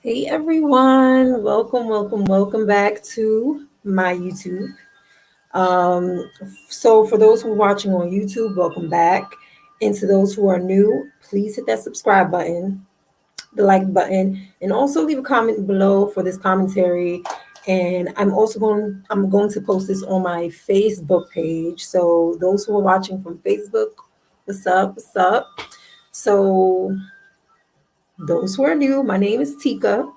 Hey everyone, welcome back to my YouTube. So for those who are watching on YouTube, welcome back. And to those who are new, please hit that subscribe button, the like button, and also leave a comment below for this commentary. And I'm going to post this on my Facebook page. So those who are watching from Facebook, what's up? What's up? So those who are new, my name is Tika.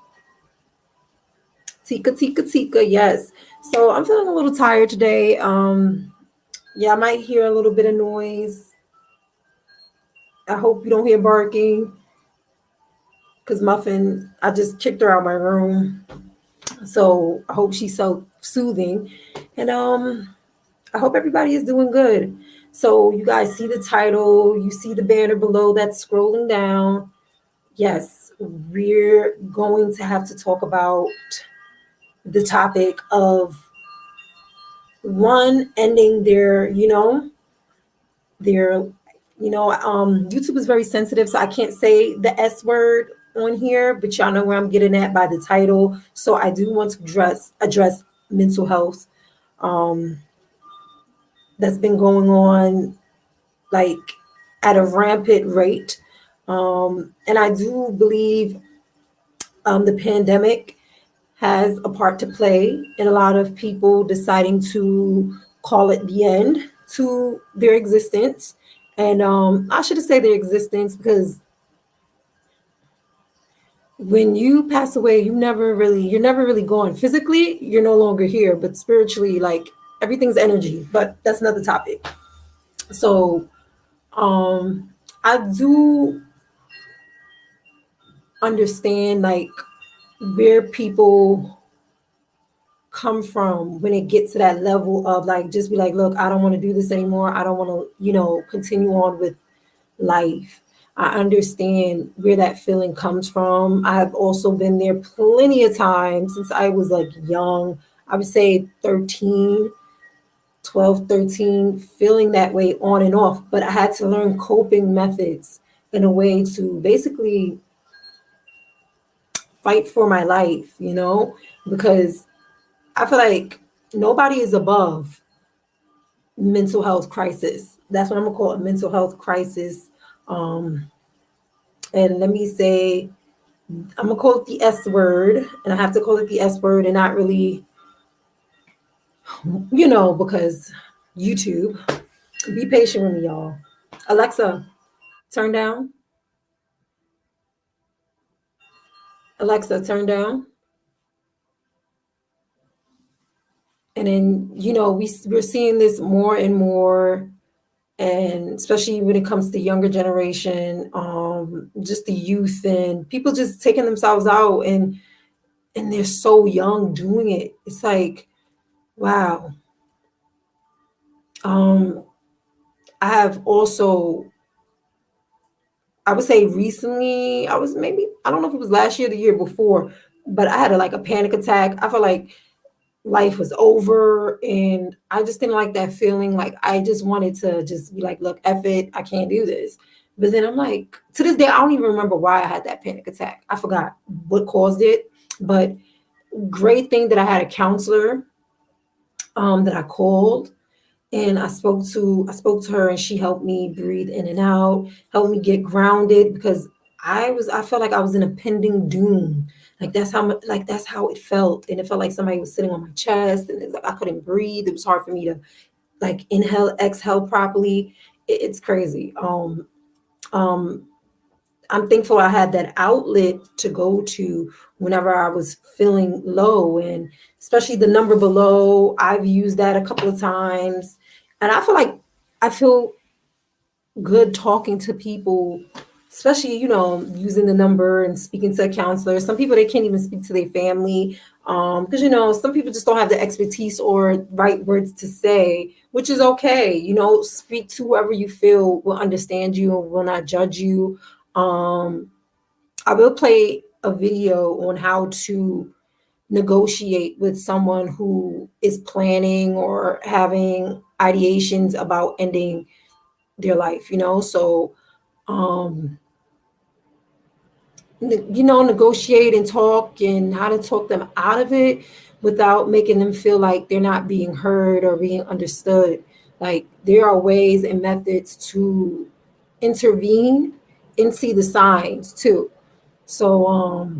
Tika, yes. So I'm feeling a little tired today. Yeah, I might hear a little bit of noise. I hope you don't hear barking because Muffin, I just kicked her out of my room. So I hope she's so soothing. And I hope everybody is doing good. So you guys see the title, you see the banner below that's scrolling down. Yes, we're going to have to talk about the topic of one ending YouTube is very sensitive, so I can't say the S word on here, but y'all know where I'm getting at by the title. So I do want to address mental health um that's been going on like at a rampant rate. And I do believe the pandemic has a part to play in a lot of people deciding to call it the end to their existence. And I should have said their existence because when you pass away, you're never really gone. Physically, you're no longer here, but spiritually, like everything's energy. But that's another topic. So I do understand like where people come from when it gets to that level of like just be like, look, I don't want to do this anymore. I don't want to, continue on with life. I understand where that feeling comes from. I've also been there plenty of times since I was like young. I would say 13, 12, 13, feeling that way on and off. But I had to learn coping methods in a way to basically fight for my life, because I feel like nobody is above mental health crisis. That's what I'm gonna call a mental health crisis. Um, and let me say, I'm gonna call it the S word, and I have to call it the S word and not really, because YouTube. Be patient with me, y'all. Alexa, turn down. Alexa, turn down. And then, we're seeing this more and more, and especially when it comes to younger generation, just the youth and people just taking themselves out, and they're so young doing it. It's like, wow. um I have also, I would say recently, I don't know if it was last year or the year before, but I had like a panic attack. I felt like life was over, and I just didn't like that feeling. Like I just wanted to just be like, look, F it, I can't do this. But then I'm like, to this day, I don't even remember why I had that panic attack. I forgot what caused it. But great thing that I had a counselor that I called, and I spoke to her, and she helped me breathe in and out, helped me get grounded, because I felt like I was in a pending doom. Like that's how it felt. And it felt like somebody was sitting on my chest, and it's like I couldn't breathe. It was hard for me to like inhale, exhale properly. It's crazy. Um I'm thankful I had that outlet to go to whenever I was feeling low, and especially the number below. I've used that a couple of times, and I feel good talking to people, especially, using the number and speaking to a counselor. Some people, they can't even speak to their family, because, some people just don't have the expertise or right words to say, which is okay. Speak to whoever you feel will understand you and will not judge you. I will play a video on how to negotiate with someone who is planning or having ideations about ending their life. So um negotiate and talk, and how to talk them out of it without making them feel like they're not being heard or being understood. Like there are ways and methods to intervene and see the signs too. So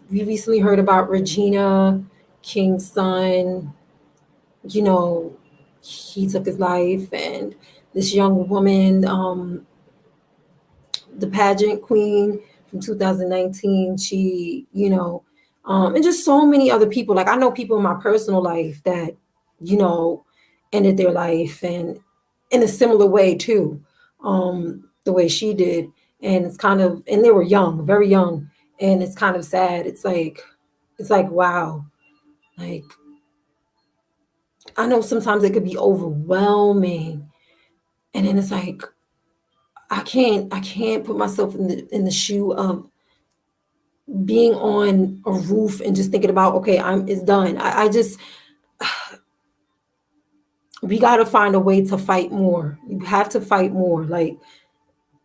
we recently heard about Regina King's son. You know, he took his life, and this young woman, the pageant queen from 2019, she, and just so many other people. Like I know people in my personal life that, you know, ended their life and in a similar way too, the way she did. And it's kind of, and they were young, very young. And it's kind of sad. It's like, wow. Like, I know sometimes it could be overwhelming. And then it's like, I can't put myself in the shoe of being on a roof and just thinking about, okay, it's done. I just, we got to find a way to fight more. You have to fight more. Like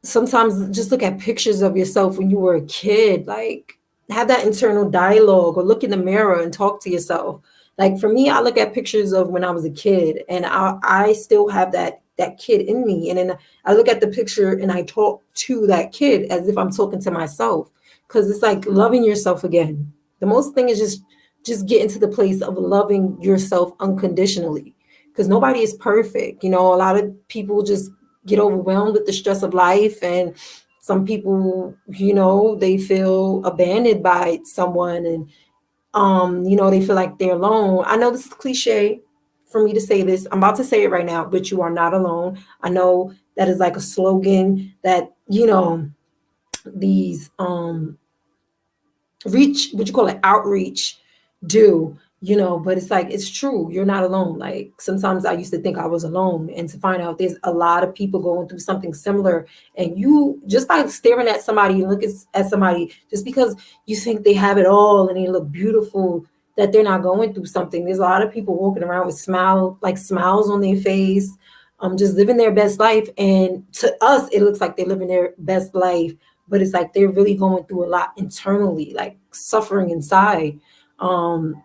sometimes just look at pictures of yourself when you were a kid, like have that internal dialogue, or look in the mirror and talk to yourself. Like for me, I look at pictures of when I was a kid, and I still have that kid in me, and then I look at the picture and I talk to that kid as if I'm talking to myself, because it's like loving yourself again. The most thing is just get into the place of loving yourself unconditionally, because nobody is perfect. A lot of people just get overwhelmed with the stress of life, and some people, they feel abandoned by someone, and they feel like they're alone. I know this is cliche for me to say this. I'm about to say it right now, but you are not alone. I know that is like a slogan that, these reach, what you call it, outreach, do, but it's like, it's true, you're not alone. Like sometimes I used to think I was alone, and to find out there's a lot of people going through something similar. And you, just by staring at somebody and looking at somebody, just because you think they have it all and they look beautiful, that they're not going through something. There's a lot of people walking around with smiles on their face, just living their best life, and to us it looks like they're living their best life, but it's like they're really going through a lot internally, like suffering inside. Um,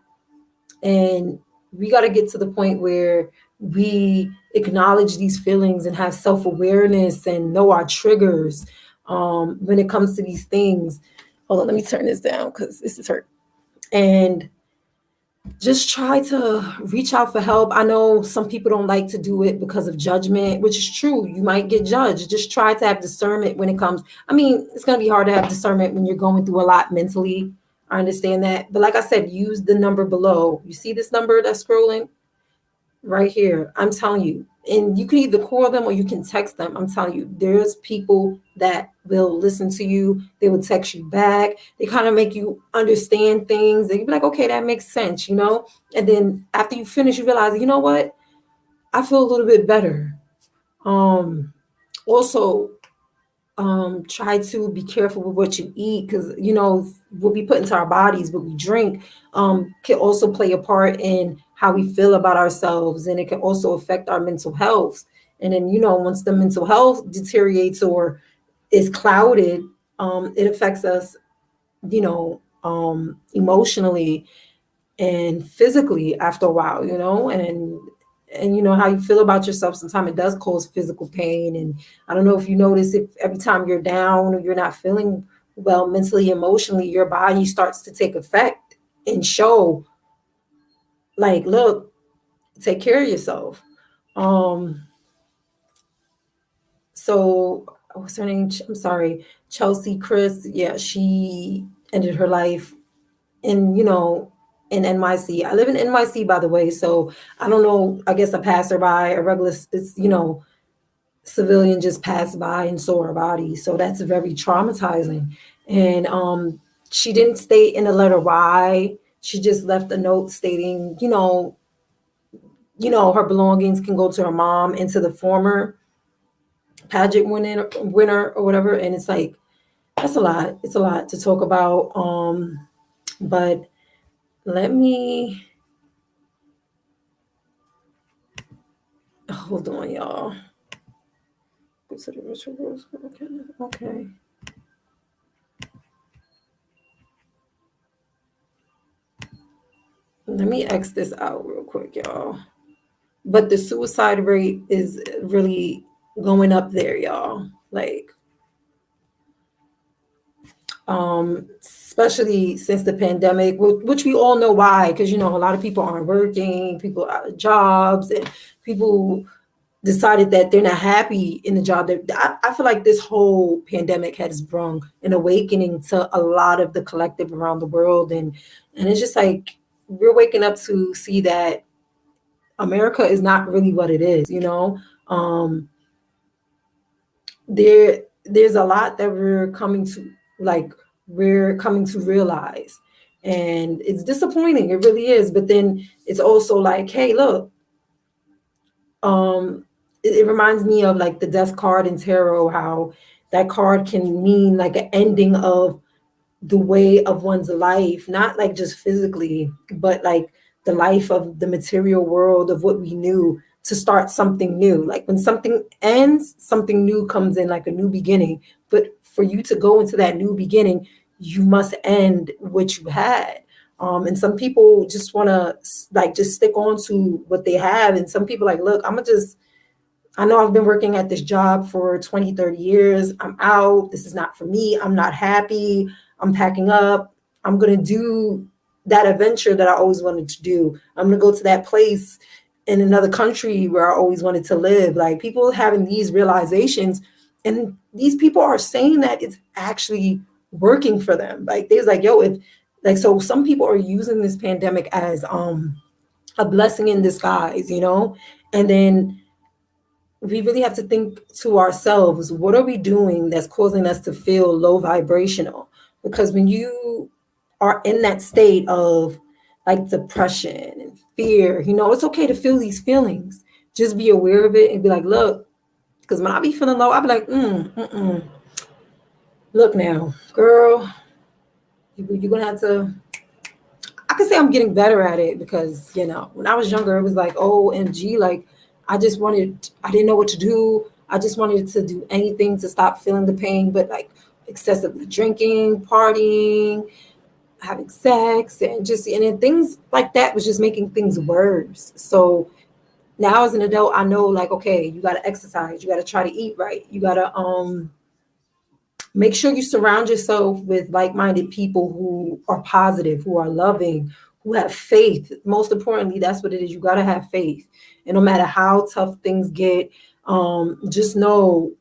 and we got to get to the point where we acknowledge these feelings and have self awareness and know our triggers when it comes to these things. Hold on, let me turn this down because this is hurt. And just try to reach out for help. I know some people don't like to do it because of judgment, which is true. You might get judged. Just try to have discernment when it comes. I mean, it's going to be hard to have discernment when you're going through a lot mentally. I understand that. But like I said, use the number below. You see this number that's scrolling? Right here. I'm telling you. And you can either call them or you can text them. I'm telling you, there's people that will listen to you. They will text you back. They kind of make you understand things. They be like, okay, that makes sense. And then after you finish, you realize, you know what? I feel a little bit better. Also, try to be careful with what you eat, because what we put into our bodies, what we drink, can also play a part in how we feel about ourselves, and it can also affect our mental health. And then once the mental health deteriorates or is clouded, it affects us, emotionally and physically after a while, and how you feel about yourself. Sometimes it does cause physical pain. And I don't know if you notice, if every time you're down or you're not feeling well mentally, emotionally, your body starts to take effect and show, like, look, take care of yourself. So what's her name? I'm sorry, Chelsea Chris. Yeah, she ended her life in in NYC. I live in NYC, by the way, so I don't know. I guess a passerby, a regular, it's civilian just passed by and saw her body, so that's very traumatizing. And she didn't state in the letter why. She just left a note stating, her belongings can go to her mom and to the former pageant winner or whatever. And it's like, that's a lot. It's a lot to talk about. But let me hold on, y'all. Okay. Okay. Let me X this out real quick, y'all. But the suicide rate is really going up there, y'all. Like, especially since the pandemic, which we all know why, because a lot of people aren't working, people are out of jobs, and people decided that they're not happy in the job. I feel like this whole pandemic has brought an awakening to a lot of the collective around the world, and it's just like we're waking up to see that America is not really what it is. There's a lot that we're coming to realize, and it's disappointing, it really is, but then it's also like, hey, look, it reminds me of like the death card in tarot, how that card can mean like an ending of the way of one's life, not like just physically, but like the life of the material world of what we knew, to start something new. Like when something ends, something new comes in, like a new beginning. But for you to go into that new beginning, you must end what you had. And some people just want to like just stick on to what they have. And some people like, look, I know I've been working at this job for 20, 30 years. I'm out. This is not for me. I'm not happy. I'm packing up. I'm going to do that adventure that I always wanted to do. I'm going to go to that place in another country where I always wanted to live. Like, people having these realizations, and these people are saying that it's actually working for them. Like, there's like, yo, if like, so some people are using this pandemic as a blessing in disguise. And then we really have to think to ourselves, what are we doing that's causing us to feel low vibrational? Because when you are in that state of like depression and fear, it's okay to feel these feelings. Just be aware of it and be like, look, because when I be feeling low, I be like, look now, girl, you're going to have to, I can say I'm getting better at it, because, when I was younger, it was like, OMG, like, I didn't know what to do. I just wanted to do anything to stop feeling the pain, but like excessively drinking, partying, having sex, and then things like that was just making things worse. So now as an adult, I know, like, okay, you got to exercise, you got to try to eat right, you got to make sure you surround yourself with like-minded people who are positive, who are loving, who have faith. Most importantly, that's what it is. You got to have faith. And no matter how tough things get, just know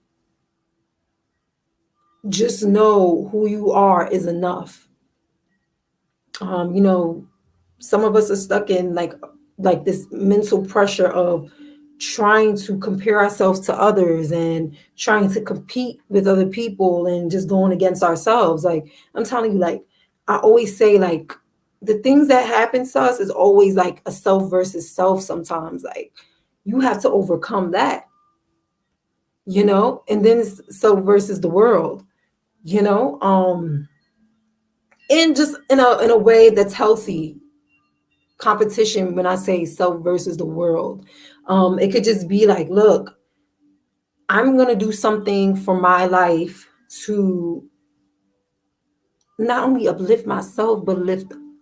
who you are is enough. You know, some of us are stuck in like this mental pressure of trying to compare ourselves to others and trying to compete with other people and just going against ourselves. Like, I'm telling you, like, I always say, like, the things that happen to us is always like a self versus self sometimes. Like, you have to overcome that, and then it's self versus the world, and just in a way that's healthy. Competition, when I say self versus the world, it could just be like, look, I'm going to do something for my life to not only uplift myself, but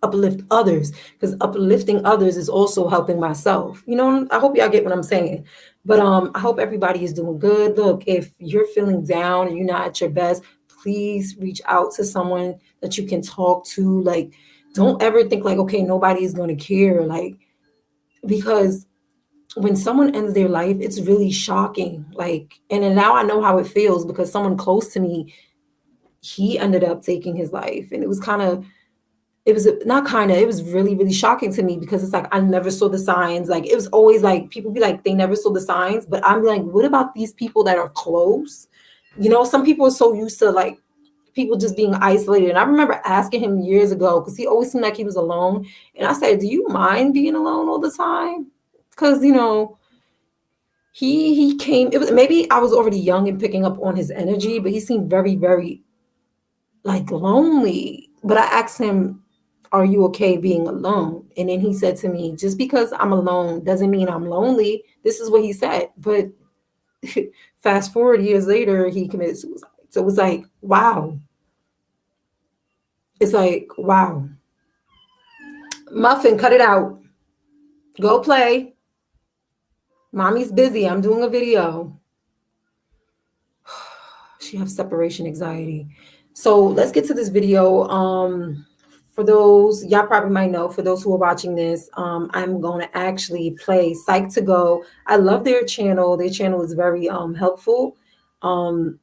uplift others, because uplifting others is also helping myself. I hope y'all get what I'm saying. But I hope everybody is doing good. Look, if you're feeling down and you're not at your best, please reach out to someone that you can talk to. Like, don't ever think like, okay, nobody is going to care. Like, because when someone ends their life, it's really shocking. Like, and then now I know how it feels, because someone close to me, he ended up taking his life. And it was it was really, really shocking to me, because it's like, I never saw the signs. Like, it was always like, people be like, they never saw the signs. But I'm like, what about these people that are close? Some people are so used to like people just being isolated. And I remember asking him years ago, because he always seemed like he was alone. And I said, do you mind being alone all the time? Because, he came, it was, maybe I was already young and picking up on his energy, but he seemed very, very like lonely. But I asked him, are you okay being alone? And then he said to me, just because I'm alone doesn't mean I'm lonely. This is what he said. But fast forward years later, he committed suicide. So it was like, wow. It's like, wow. Muffin, cut it out. Go play. Mommy's busy. I'm doing a video. She has separation anxiety. So let's get to this video. For those, y'all probably might know, for those who are watching this, I'm going to actually play Psych to Go. I love their channel. Their channel is very helpful. Um,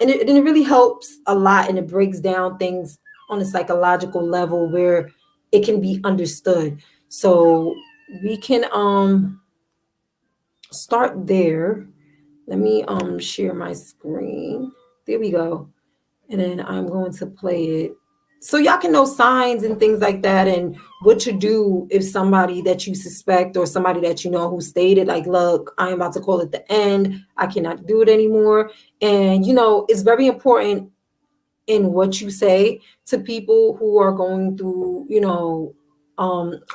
and it really helps a lot, and it breaks down things on a psychological level where it can be understood. So we can start there. Let me share my screen. There we go. And then I'm going to play it so y'all can know signs and things like that, and what to do if somebody that you suspect or somebody that you know who stated like, look, I'm about to call it the end, I cannot do it anymore. And it's very important in what you say to people who are going through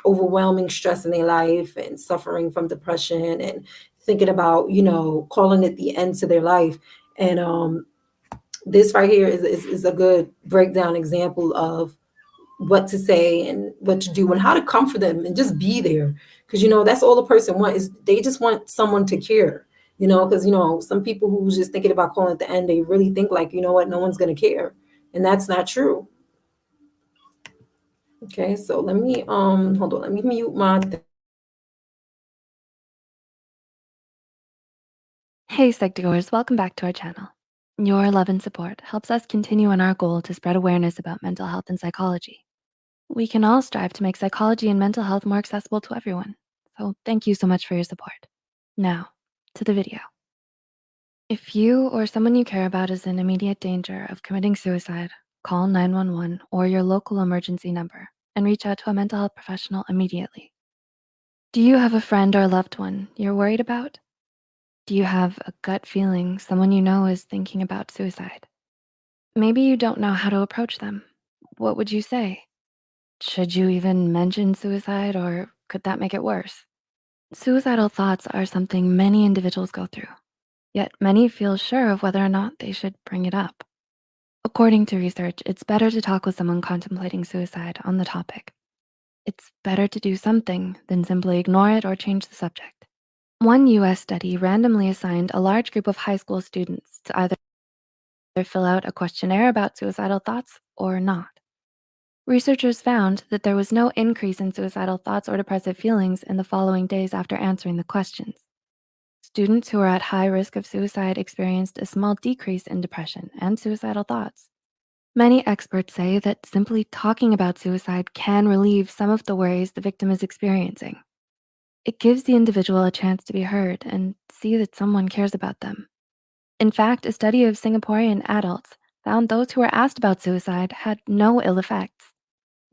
overwhelming stress in their life and suffering from depression and thinking about calling it the end to their life. And this right here is a good breakdown example of what to say and what to do and how to comfort them and just be there, because that's all a person wants, is they just want someone to care. Because some people who's just thinking about calling at the end, they really think like, what, no one's going to care, and that's not true. Okay, so let me hold on, let me mute my Hey Psych2Goers, welcome back to our channel. Your love and support helps us continue on our goal to spread awareness about mental health and psychology. We can all strive to make psychology and mental health more accessible to everyone. So thank you so much for your support. Now, to the video. If you or someone you care about is in immediate danger of committing suicide, call 911 or your local emergency number and reach out to a mental health professional immediately. Do you have a friend or loved one you're worried about? Do you have a gut feeling someone you know is thinking about suicide? Maybe you don't know how to approach them. What would you say? Should you even mention suicide, or could that make it worse? Suicidal thoughts are something many individuals go through, yet many feel sure of whether or not they should bring it up. According to research, it's better to talk with someone contemplating suicide on the topic. It's better to do something than simply ignore it or change the subject. One US study randomly assigned a large group of high school students to either fill out a questionnaire about suicidal thoughts or not. Researchers found that there was no increase in suicidal thoughts or depressive feelings in the following days after answering the questions. Students who were at high risk of suicide experienced a small decrease in depression and suicidal thoughts. Many experts say that simply talking about suicide can relieve some of the worries the victim is experiencing. It gives the individual a chance to be heard and see that someone cares about them. In fact, a study of Singaporean adults found those who were asked about suicide had no ill effects.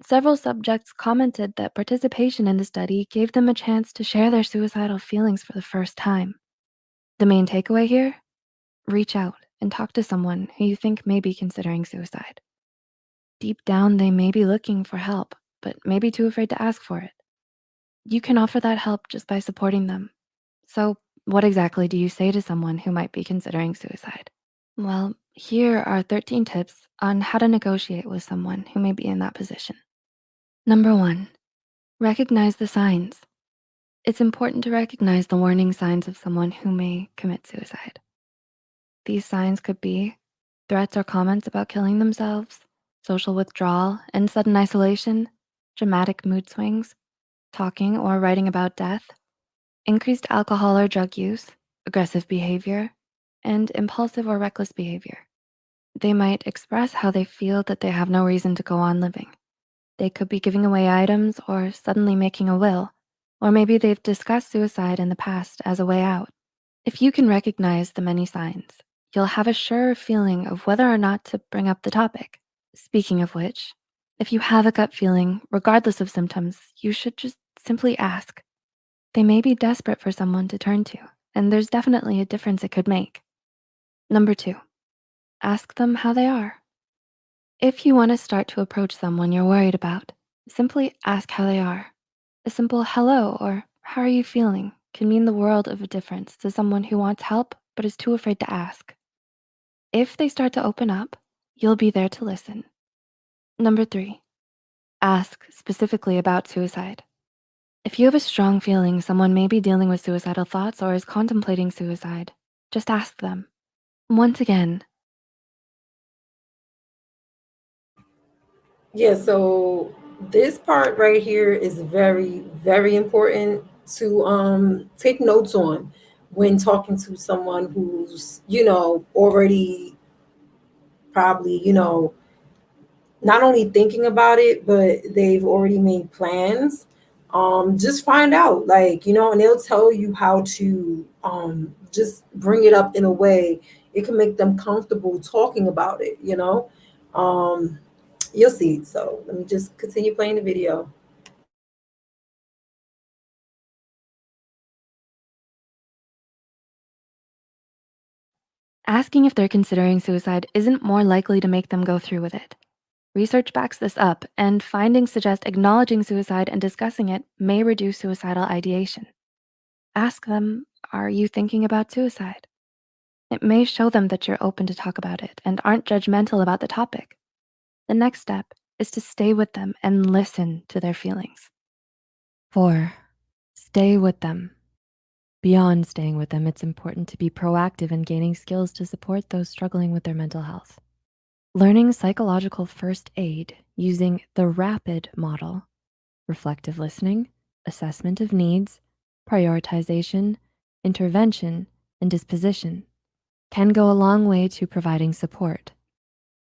Several subjects commented that participation in the study gave them a chance to share their suicidal feelings for the first time. The main takeaway here? Reach out and talk to someone who you think may be considering suicide. Deep down, they may be looking for help, but may be too afraid to ask for it. You can offer that help just by supporting them. So, what exactly do you say to someone who might be considering suicide? Well, here are 13 tips on how to negotiate with someone who may be in that position. Number 1, recognize the signs. It's important to recognize the warning signs of someone who may commit suicide. These signs could be threats or comments about killing themselves, social withdrawal and sudden isolation, dramatic mood swings, talking or writing about death, increased alcohol or drug use, aggressive behavior, and impulsive or reckless behavior. They might express how they feel that they have no reason to go on living. They could be giving away items or suddenly making a will, or maybe they've discussed suicide in the past as a way out. If you can recognize the many signs, you'll have a surer feeling of whether or not to bring up the topic. Speaking of which, if you have a gut feeling, regardless of symptoms, you should just simply ask. They may be desperate for someone to turn to, and there's definitely a difference it could make. Number 2, ask them how they are. If you want to start to approach someone you're worried about, simply ask how they are. A simple hello or how are you feeling can mean the world of a difference to someone who wants help but is too afraid to ask. If they start to open up, you'll be there to listen. Number 3, Ask specifically about suicide. If you have a strong feeling someone may be dealing with suicidal thoughts or is contemplating suicide, just ask them. Once again, Yeah, so this part right here is very, very important to take notes on when talking to someone who's, already probably, not only thinking about it, but they've already made plans. Just find out, like, and they'll tell you how to just bring it up in a way it can make them comfortable talking about it. Um, you'll see. So let me just continue playing the video. asking if they're considering suicide isn't more likely to make them go through with it. Research backs this up, and findings suggest acknowledging suicide and discussing it may reduce suicidal ideation. Ask them, are you thinking about suicide? It may show them that you're open to talk about it and aren't judgmental about the topic. The next step is to stay with them and listen to their feelings. 4. Stay with them. Beyond staying with them, it's important to be proactive in gaining skills to support those struggling with their mental health. Learning psychological first aid using the RAPID model, reflective listening, assessment of needs, prioritization, intervention, and disposition, can go a long way to providing support.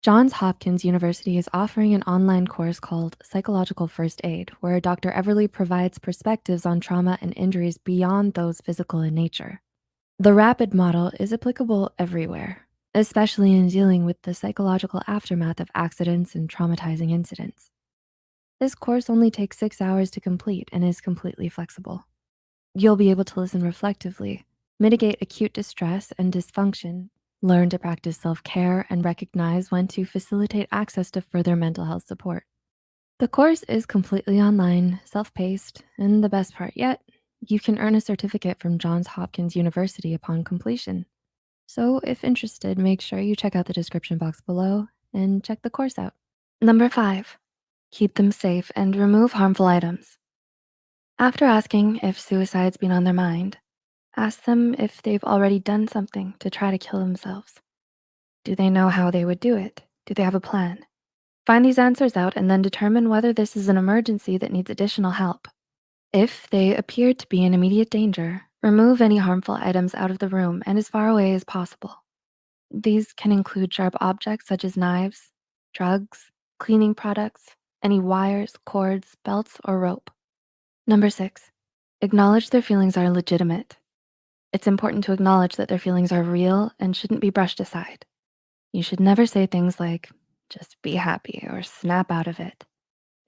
Johns Hopkins University is offering an online course called Psychological First Aid, where Dr. Everly provides perspectives on trauma and injuries beyond those physical in nature. The RAPID model is applicable everywhere, especially in dealing with the psychological aftermath of accidents and traumatizing incidents. This course only takes 6 hours to complete and is completely flexible. You'll be able to listen reflectively, mitigate acute distress and dysfunction, learn to practice self-care, and recognize when to facilitate access to further mental health support. The course is completely online, self-paced, and the best part yet, you can earn a certificate from Johns Hopkins University upon completion. So if interested, make sure you check out the description box below and check the course out. Number 5, keep them safe and remove harmful items. After asking if suicide's been on their mind, ask them if they've already done something to try to kill themselves. Do they know how they would do it? Do they have a plan? Find these answers out and then determine whether this is an emergency that needs additional help. If they appear to be in immediate danger, remove any harmful items out of the room and as far away as possible. These can include sharp objects such as knives, drugs, cleaning products, any wires, cords, belts, or rope. Number 6, acknowledge their feelings are legitimate. It's important to acknowledge that their feelings are real and shouldn't be brushed aside. You should never say things like, just be happy or snap out of it.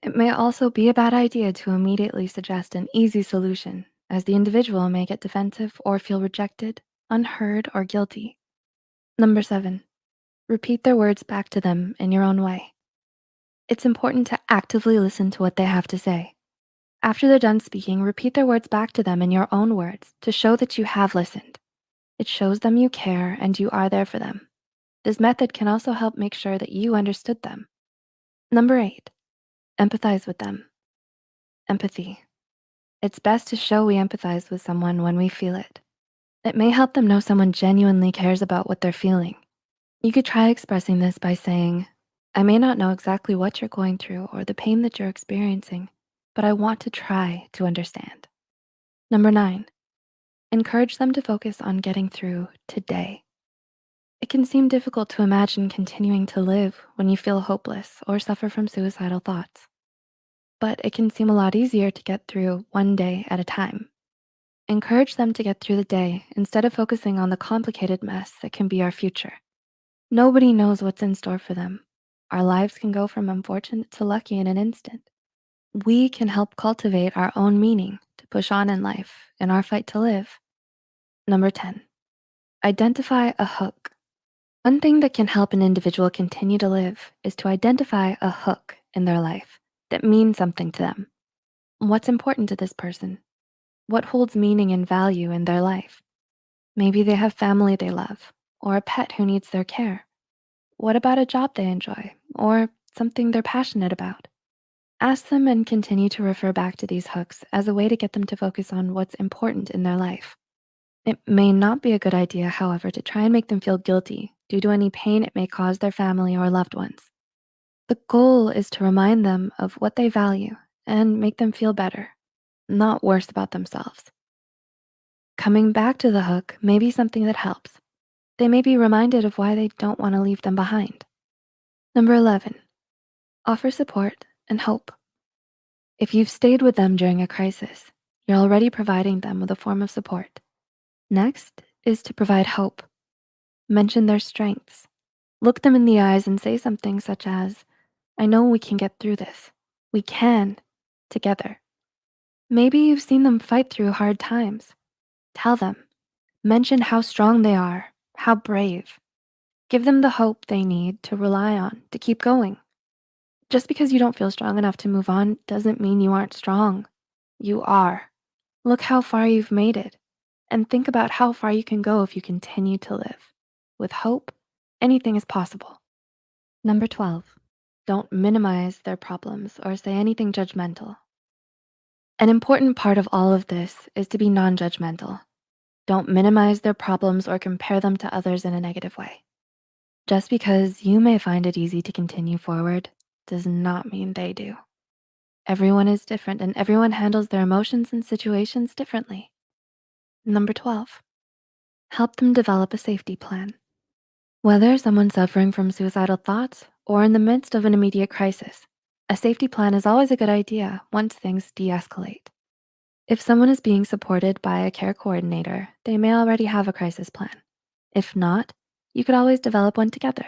It may also be a bad idea to immediately suggest an easy solution, as the individual may get defensive or feel rejected, unheard, or guilty. Number 7, repeat their words back to them in your own way. It's important to actively listen to what they have to say. After they're done speaking, repeat their words back to them in your own words to show that you have listened. It shows them you care and you are there for them. This method can also help make sure that you understood them. Number 8, empathize with them. Empathy. It's best to show we empathize with someone when we feel it. It may help them know someone genuinely cares about what they're feeling. You could try expressing this by saying, I may not know exactly what you're going through or the pain that you're experiencing, but I want to try to understand. Number 9, encourage them to focus on getting through today. It can seem difficult to imagine continuing to live when you feel hopeless or suffer from suicidal thoughts, but it can seem a lot easier to get through one day at a time. Encourage them to get through the day instead of focusing on the complicated mess that can be our future. Nobody knows what's in store for them. Our lives can go from unfortunate to lucky in an instant. We can help cultivate our own meaning to push on in life in our fight to live. Number 10, identify a hook. One thing that can help an individual continue to live is to identify a hook in their life that means something to them. What's important to this person? What holds meaning and value in their life? Maybe they have family they love, or a pet who needs their care. What about a job they enjoy, or something they're passionate about? Ask them and continue to refer back to these hooks as a way to get them to focus on what's important in their life. It may not be a good idea, however, to try and make them feel guilty due to any pain it may cause their family or loved ones. The goal is to remind them of what they value and make them feel better, not worse about themselves. Coming back to the hook may be something that helps. They may be reminded of why they don't want to leave them behind. Number 11, offer support and hope. If you've stayed with them during a crisis, you're already providing them with a form of support. Next is to provide hope. Mention their strengths. Look them in the eyes and say something such as, I know we can get through this. We can, together. Maybe you've seen them fight through hard times. Tell them. Mention how strong they are, how brave. Give them the hope they need to rely on to keep going. Just because you don't feel strong enough to move on doesn't mean you aren't strong. You are. Look how far you've made it, and think about how far you can go if you continue to live. With hope, anything is possible. Number 12, don't minimize their problems or say anything judgmental. An important part of all of this is to be non-judgmental. Don't minimize their problems or compare them to others in a negative way. Just because you may find it easy to continue forward does not mean they do. Everyone is different and everyone handles their emotions and situations differently. Number 12, help them develop a safety plan. Whether someone's suffering from suicidal thoughts or in the midst of an immediate crisis, a safety plan is always a good idea once things de-escalate. If someone is being supported by a care coordinator, they may already have a crisis plan. If not, you could always develop one together.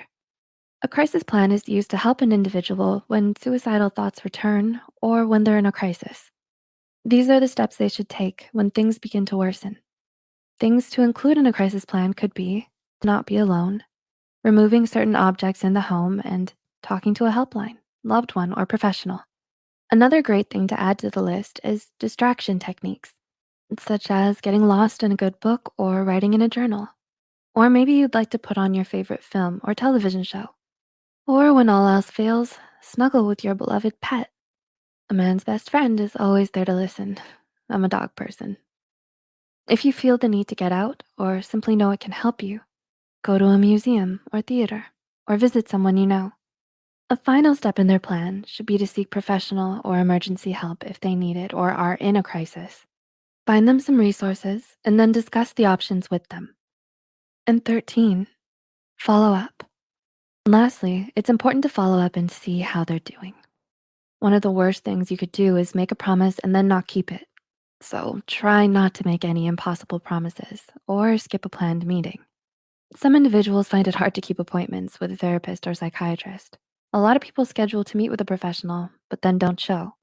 A crisis plan is used to help an individual when suicidal thoughts return or when they're in a crisis. These are the steps they should take when things begin to worsen. Things to include in a crisis plan could be to not be alone, removing certain objects in the home, and talking to a helpline, loved one, or professional. Another great thing to add to the list is distraction techniques, such as getting lost in a good book or writing in a journal. Or maybe you'd like to put on your favorite film or television show. Or when all else fails, snuggle with your beloved pet. A man's best friend is always there to listen. I'm a dog person. If you feel the need to get out or simply know it can help you, go to a museum or theater or visit someone you know. A final step in their plan should be to seek professional or emergency help if they need it or are in a crisis. Find them some resources and then discuss the options with them. And 13, follow up. Lastly, it's important to follow up and see how they're doing. One of the worst things you could do is make a promise and then not keep it. So try not to make any impossible promises or skip a planned meeting. Some individuals find it hard to keep appointments with a therapist or psychiatrist. A lot of people schedule to meet with a professional, but then don't show.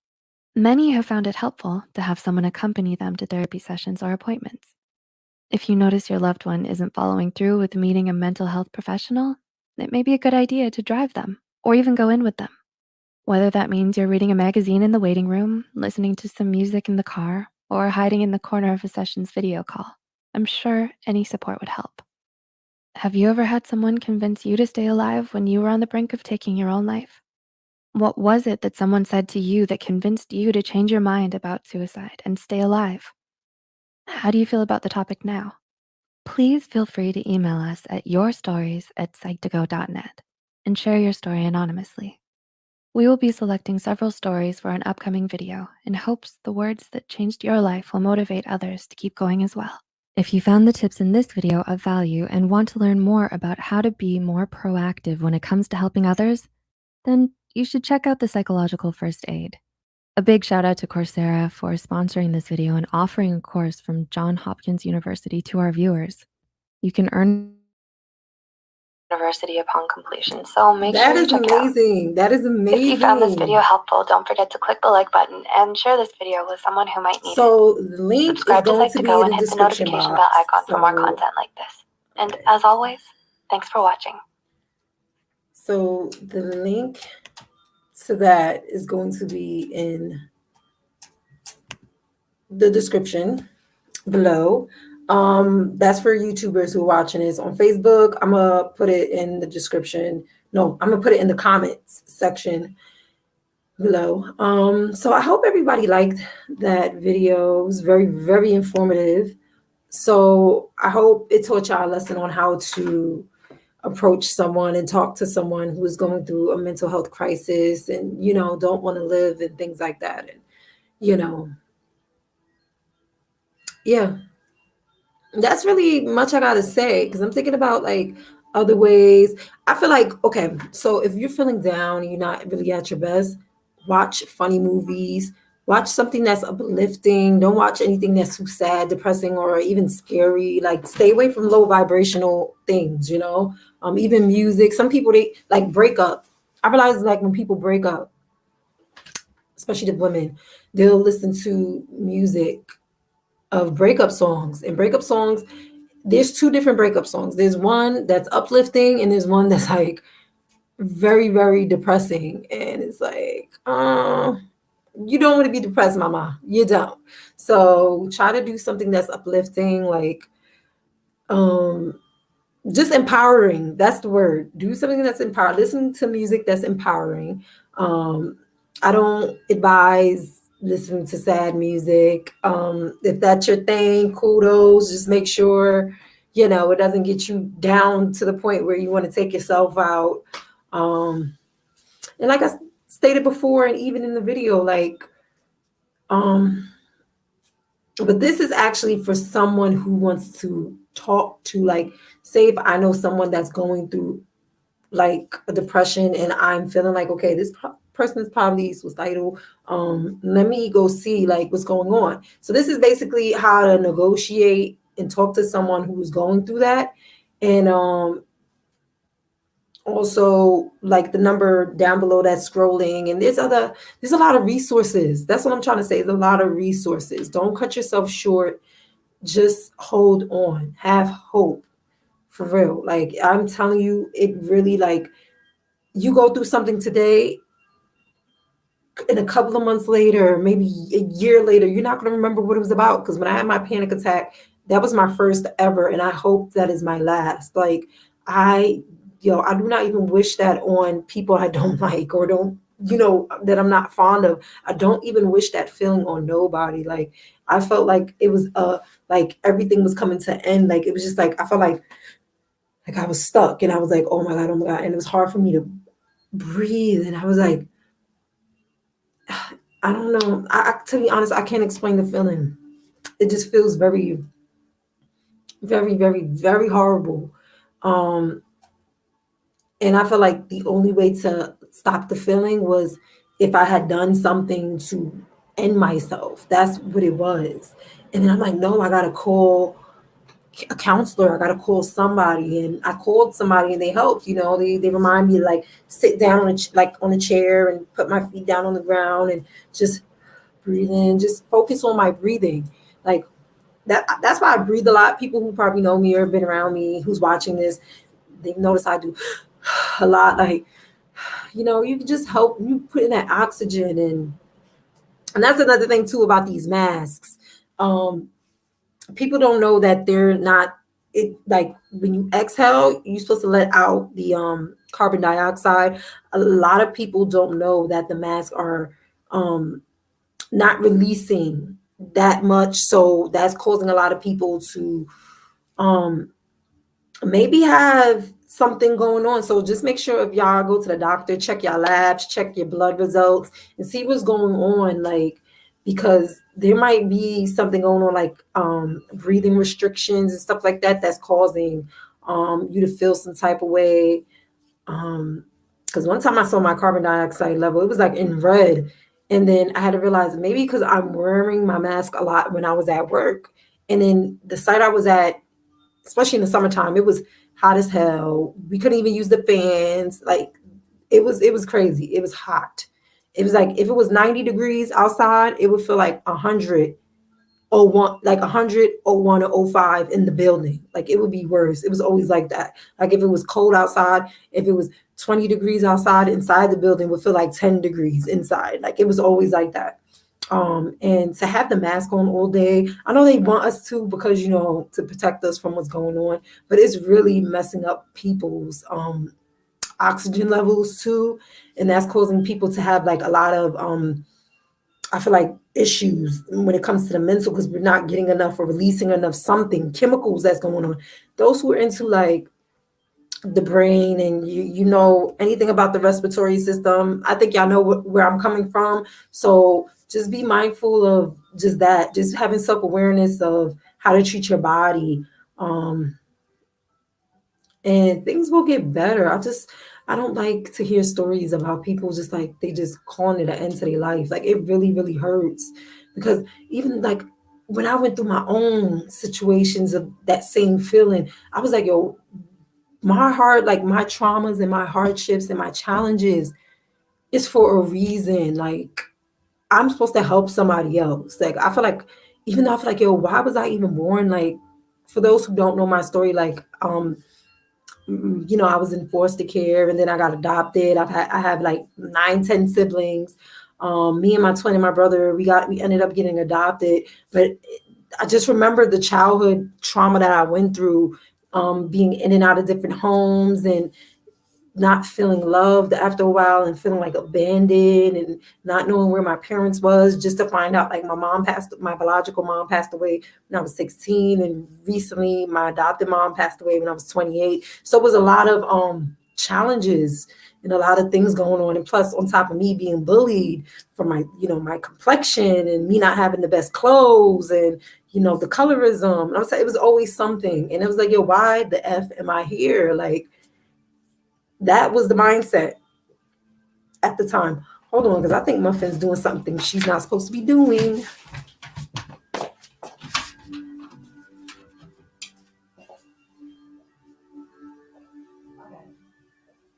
Many have found it helpful to have someone accompany them to therapy sessions or appointments. If you notice your loved one isn't following through with meeting a mental health professional, it may be a good idea to drive them or even go in with them. Whether that means you're reading a magazine in the waiting room, listening to some music in the car, or hiding in the corner of a session's video call, I'm sure any support would help. Have you ever had someone convince you to stay alive when you were on the brink of taking your own life? What was it that someone said to you that convinced you to change your mind about suicide and stay alive? How do you feel about the topic now? Please feel free to email us at yourstories@psych2go.net and share your story anonymously. We will be selecting several stories for an upcoming video in hopes the words that changed your life will motivate others to keep going as well. If you found the tips in this video of value and want to learn more about how to be more proactive when it comes to helping others, then you should check out the psychological first aid. A big shout out to Coursera for sponsoring this video and offering a course from Johns Hopkins University to our viewers. You can earn university upon completion, so make That sure you is check it out. amazing. That is If you found this video amazing. helpful, don't forget to click the like button and share this video with someone who might need it. So the link is Subscribe to going to be Psych2Go in and the hit the description notification bell box. icon for more content like this. And as always, thanks for watching. So the link to that is going to be in the description below. That's for YouTubers who are watching this on Facebook. I'm gonna put it in the description. No, I'm gonna put it in the comments section below. So I hope everybody liked that video. It was very, very informative. So I hope it taught y'all a lesson on how to approach someone and talk to someone who is going through a mental health crisis and, don't want to live and things like that. And, you know, yeah, that's really much I gotta say because I'm thinking about like other ways. I feel like, okay, so if you're feeling down and you're not really at your best, watch funny movies, watch something that's uplifting. Don't watch anything that's too sad, depressing, or even scary. Like stay away from low vibrational things. Even music. Some people they like break up. I realize like when people break up, especially the women, they'll listen to music of breakup songs. And breakup songs, there's two different breakup songs. There's one that's uplifting and there's one that's like very, very depressing. And it's like, you don't want to be depressed, mama. You don't. So try to do something that's uplifting, like um just empowering. That's the word. Do something that's empowering. Listen to music that's empowering. um I don't advise listening to sad music. If that's your thing, kudos. Just make sure it doesn't get you down to the point where you want to take yourself out. And like I stated before, and even in the video, like um but this is actually for someone who wants to talk to, like, say if I know someone that's going through like a depression and I'm feeling like, okay, this person is probably suicidal. Let me go see like what's going on. So this is basically how to negotiate and talk to someone who's going through that. And also like the number down below that's scrolling, and there's a lot of resources. That's what I'm trying to say. There's a lot of resources. Don't cut yourself short. Just hold on, have hope, for real. Like I'm telling you, it really, like, you go through something today and a couple of months later, maybe a year later, you're not going to remember what it was about. Because when I had my panic attack, that was my first ever, and I hope that is my last. Like I, I do not even wish that on people I don't like or don't, that I'm not fond of. I don't even wish that feeling on nobody. Like I felt like it was like everything was coming to an end. Like it was just like I felt like I was stuck, and I was like, oh my god, and it was hard for me to breathe, and I was like, I don't know. To be honest, I can't explain the feeling. It just feels very, very, very, very horrible. Um, and I feel like the only way to stop the feeling was if I had done something to end myself. That's what it was. And then I'm like, no, I gotta call a counselor. I gotta call somebody. And I called somebody, and they helped. They remind me to like sit down on like on a chair and put my feet down on the ground and just breathe in, just focus on my breathing. Like that's why I breathe a lot. People who probably know me or been around me who's watching this, they notice I do a lot. Like, you can just help you put in that oxygen. And that's another thing too about these masks. People don't know that they're not, it like when you exhale, you're supposed to let out the carbon dioxide. A lot of people don't know that the masks are not releasing that much, so that's causing a lot of people to um maybe have something going on. So just make sure if y'all go to the doctor, check your labs, check your blood results, and see what's going on, like, because there might be something going on, like breathing restrictions and stuff like that, that's causing you to feel some type of way. Because one time I saw my carbon dioxide level, it was like in red. And then I had to realize maybe because I'm wearing my mask a lot when I was at work. And then the site I was at, especially in the summertime, it was hot as hell. We couldn't even use the fans. Like it was crazy. It was hot. It was like if it was 90 degrees outside, it would feel like 100 oh one, like 100 oh one or 05 in the building. Like it would be worse. It was always like that. Like if it was cold outside, if it was 20 degrees outside, inside the building would feel like 10 degrees inside. Like it was always like that. And to have the mask on all day, I know they want us to because to protect us from what's going on, but it's really messing up people's oxygen levels too, and that's causing people to have like a lot of I feel like issues when it comes to the mental because we're not getting enough or releasing enough something chemicals that's going on. Those who are into like the brain and you know anything about the respiratory system, I think y'all know where I'm coming from. So just be mindful of just that, just having self-awareness of how to treat your body. um and things will get better. I don't like to hear stories about people just like they just calling it an end to their life. Like it really, really hurts because even like when I went through my own situations of that same feeling, I was like, yo, my heart, like my traumas and my hardships and my challenges is for a reason. Like I'm supposed to help somebody else. Like I feel like even though I feel like, yo, why was I even born? Like for those who don't know my story, like you know, I was in foster care and then I got adopted. I have like 9, 10 siblings. Me and my twin and my brother, we ended up getting adopted. But I just remember the childhood trauma that I went through, being in and out of different homes and not feeling loved after a while and feeling like abandoned and not knowing where my parents was, just to find out like my biological mom passed away when I was 16, and recently my adopted mom passed away when I was 28. So it was a lot of challenges and a lot of things going on, and plus on top of me being bullied for my, you know, my complexion and me not having the best clothes and, you know, the colorism. And I was like, it was always something, and it was like, yo, why the f am I here? Like that was the mindset at the time. Hold on, because I think Muffin's doing something she's not supposed to be doing.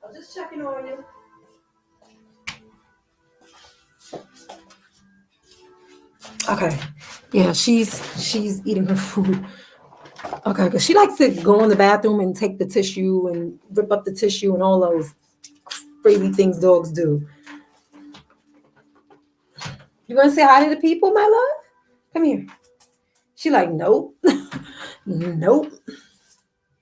I'm just checking on you. Okay. Yeah, she's eating her food. Okay, because she likes to go in the bathroom and take the tissue and rip up the tissue and all those crazy things dogs do. You want to say hi to the people, my love? Come here. She like, nope. Nope.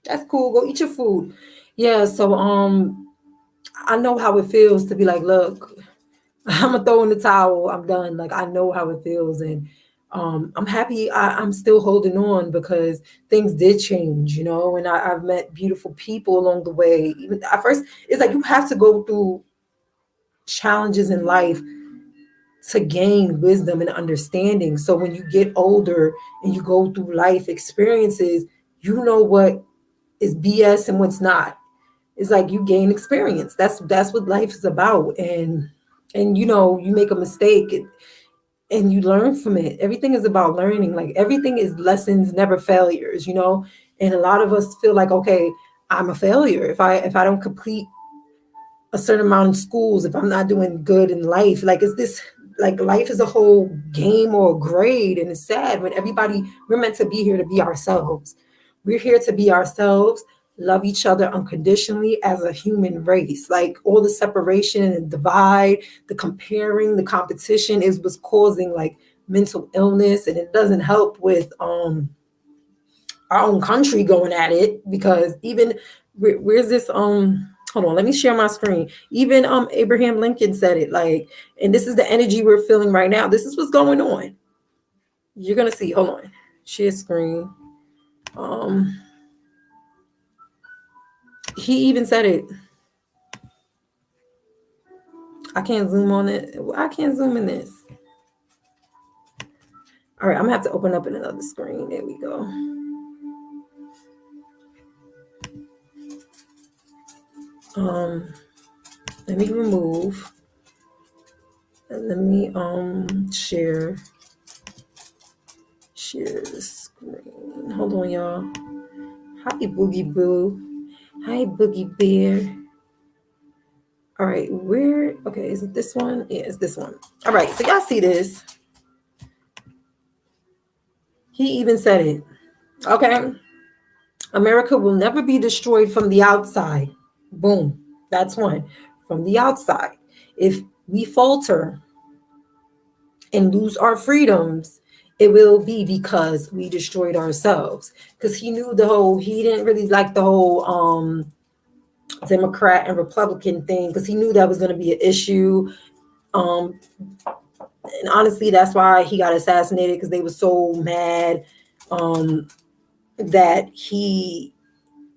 That's cool. Go eat your food. Yeah, so I know how it feels to be like, look, I'm gonna throw in the towel. I'm done. Like I know how it feels, and I'm happy. I'm still holding on because things did change, you know. And I've met beautiful people along the way. Even at first, it's like you have to go through challenges in life to gain wisdom and understanding. So when you get older and you go through life experiences, you know what is BS and what's not. It's like you gain experience. That's what life is about. And you know, you make a mistake and you learn from it. Everything is about learning. Like everything is lessons, never failures, you know? And a lot of us feel like, okay, I'm a failure if I don't complete a certain amount in schools, if I'm not doing good in life. Like is this like life is a whole game or a grade, and it's sad when everybody, we're meant to be here to be ourselves. We're here to be ourselves, love each other unconditionally as a human race. Like all the separation and divide, the comparing, the competition is what's causing like mental illness, and it doesn't help with our own country going at it. Because even where's this hold on, let me share my screen. Even Abraham Lincoln said it, like, and this is the energy we're feeling right now. This is what's going on. You're gonna see, hold on, share screen. um he even said it. I can't zoom on it. I can't zoom in this. All right, I'm gonna have to open up in another screen. There we go. um Let me remove and let me share the screen. Hold on, y'all. Hi, Boogie Boo. Hi, Boogie Bear. All right, where? Okay, is it this one? Yeah, it's this one. All right, so y'all see this? He even said it. Okay, America will never be destroyed from the outside. Boom. That's one. From the outside. If we falter and lose our freedoms, it will be because we destroyed ourselves. Because he knew he didn't really like the whole Democrat and Republican thing because he knew that was going to be an issue. Um, and honestly, that's why he got assassinated because they were so mad um, that he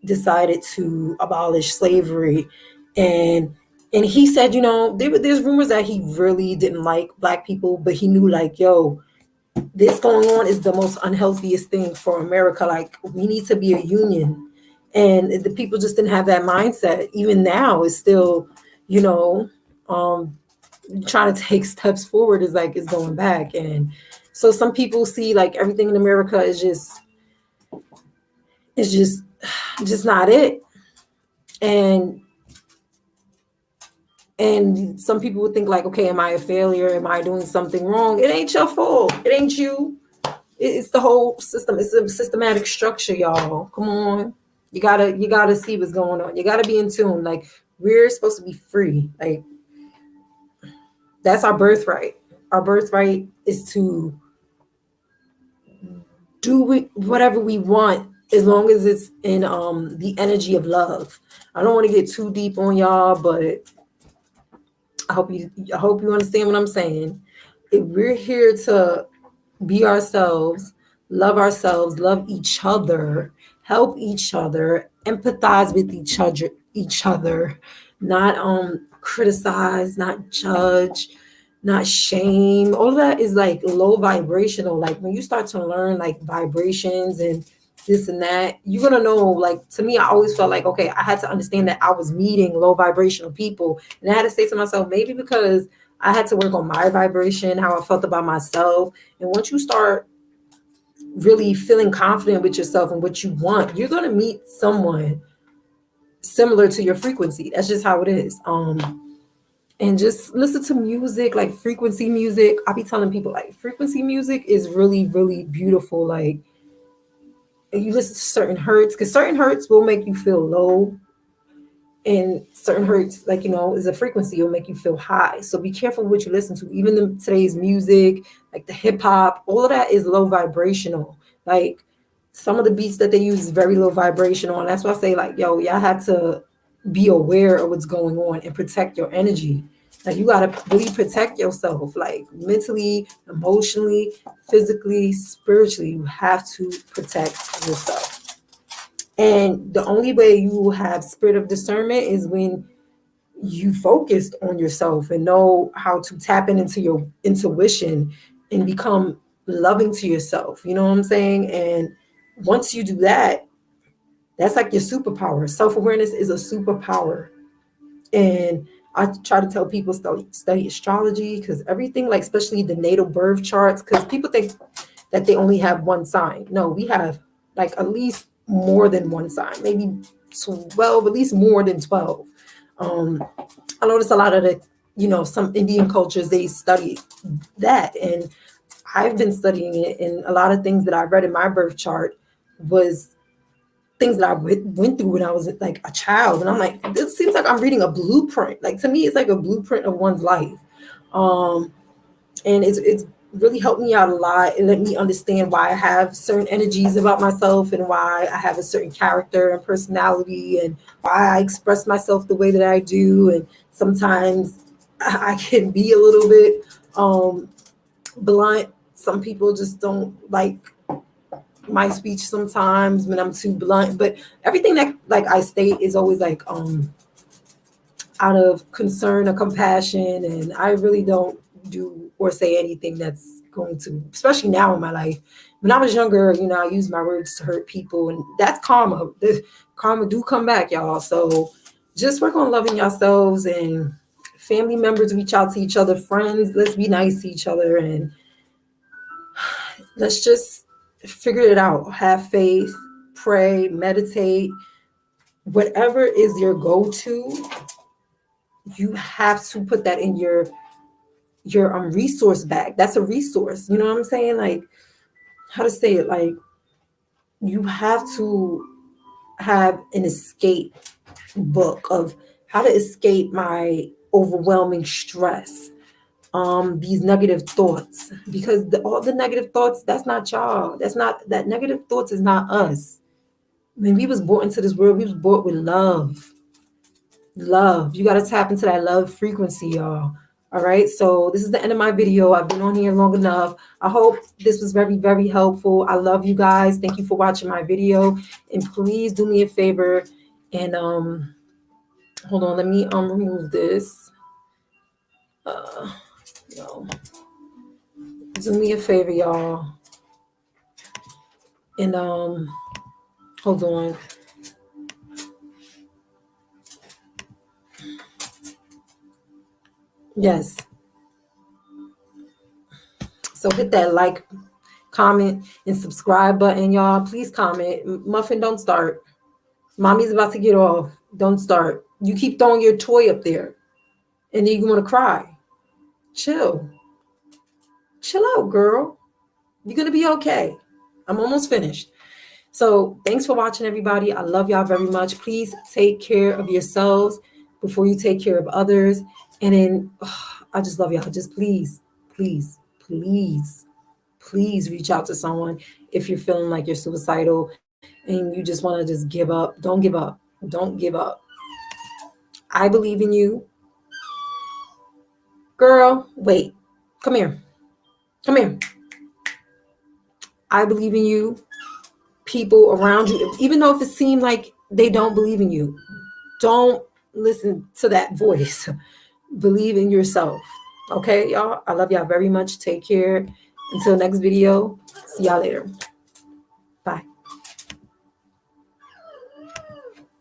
decided to abolish slavery. And and he said, there's rumors that he really didn't like black people, but he knew like, yo, this going on is the most unhealthiest thing for America. Like we need to be a union. And the people just didn't have that mindset. Even now, it's still, you know, um, trying to take steps forward is like it's going back. And so some people see like everything in America is just not it. And and some people would think like, okay, am I a failure? Am I doing something wrong? It ain't your fault. It ain't you. It's the whole system. It's a systematic structure, y'all. Come on. You gotta see what's going on. You gotta be in tune. Like we're supposed to be free. Like that's our birthright. Our birthright is to do whatever we want as long as it's in the energy of love. I don't want to get too deep on y'all, but I hope you understand what I'm saying. If we're here to be ourselves, love each other, help each other, empathize with each other, not criticize, not judge, not shame. All of that is like low vibrational. Like when you start to learn like vibrations and this and that, you're gonna know. Like to me, I always felt like, okay, I had to understand that I was meeting low vibrational people, and I had to say to myself, maybe because I had to work on my vibration, how I felt about myself. And once you start really feeling confident with yourself and what you want, you're gonna meet someone similar to your frequency. That's just how it is. And just listen to music, like frequency music. I be telling people like frequency music is really, really beautiful. Like you listen to certain hertz, because certain hertz will make you feel low, and certain hertz, like is a frequency, will make you feel high. So be careful what you listen to. Even today's music, like the hip hop, all of that is low vibrational. Like some of the beats that they use is very low vibrational, and that's why I say like, yo, y'all have to be aware of what's going on and protect your energy. Like you gotta really protect yourself, like mentally, emotionally, physically, spiritually. You have to protect yourself. And the only way you will have spirit of discernment is when you focused on yourself and know how to tap into your intuition and become loving to yourself. You know what I'm saying? And once you do that, that's like your superpower. Self-awareness is a superpower. And I try to tell people study astrology, because everything, like especially the natal birth charts, because people think that they only have one sign. No, we have like at least more than one sign, maybe 12, at least more than 12. Um, I notice a lot of some Indian cultures, they study that. And I've been studying it. And a lot of things that I read in my birth chart was things that I went through when I was like a child. And I'm like, this seems like I'm reading a blueprint. Like to me, it's like a blueprint of one's life. Um, and it's really helped me out a lot and let me understand why I have certain energies about myself and why I have a certain character and personality and why I express myself the way that I do. And sometimes I can be a little bit blunt. Some people just don't like my speech sometimes when I'm too blunt, but everything that like I state is always like out of concern or compassion, and I really don't do or say anything that's going to, especially now in my life. When I was younger, I used my words to hurt people, and that's karma. The karma do come back, y'all. So just work on loving yourselves, and family members reach out to each other, friends, let's be nice to each other, and let's just figure it out. Have faith, pray, meditate, whatever is your go-to, you have to put that in your resource bag. That's a resource. You know what I'm saying? Like how to say it? Like you have to have an escape book of how to escape my overwhelming stress, these negative thoughts, because all the negative thoughts, that's not y'all. That negative thoughts is not us. When we was brought into this world, we was brought with love. Love. You got to tap into that love frequency, y'all. All right. So this is the end of my video. I've been on here long enough. I hope this was very, very helpful. I love you guys. Thank you for watching my video. And please do me a favor and hold on, let me remove this. No. Do me a favor, y'all. And hold on. Yes. So hit that like, comment, and subscribe button, y'all. Please comment. Muffin, don't start. Mommy's about to get off. Don't start. You keep throwing your toy up there, and then you want to cry. Chill. Chill out, girl. You're going to be okay. I'm almost finished. So thanks for watching, everybody. I love y'all very much. Please take care of yourselves before you take care of others. And then I just love y'all. Just please, please, please, please reach out to someone if you're feeling like you're suicidal and you just want to just give up. Don't give up. Don't give up. I believe in you. Girl, wait. Come here. Come here. I believe in you. People around you, even though if it seemed like they don't believe in you, don't listen to that voice. Believe in yourself. Okay, y'all? I love y'all very much. Take care. Until next video. See y'all later.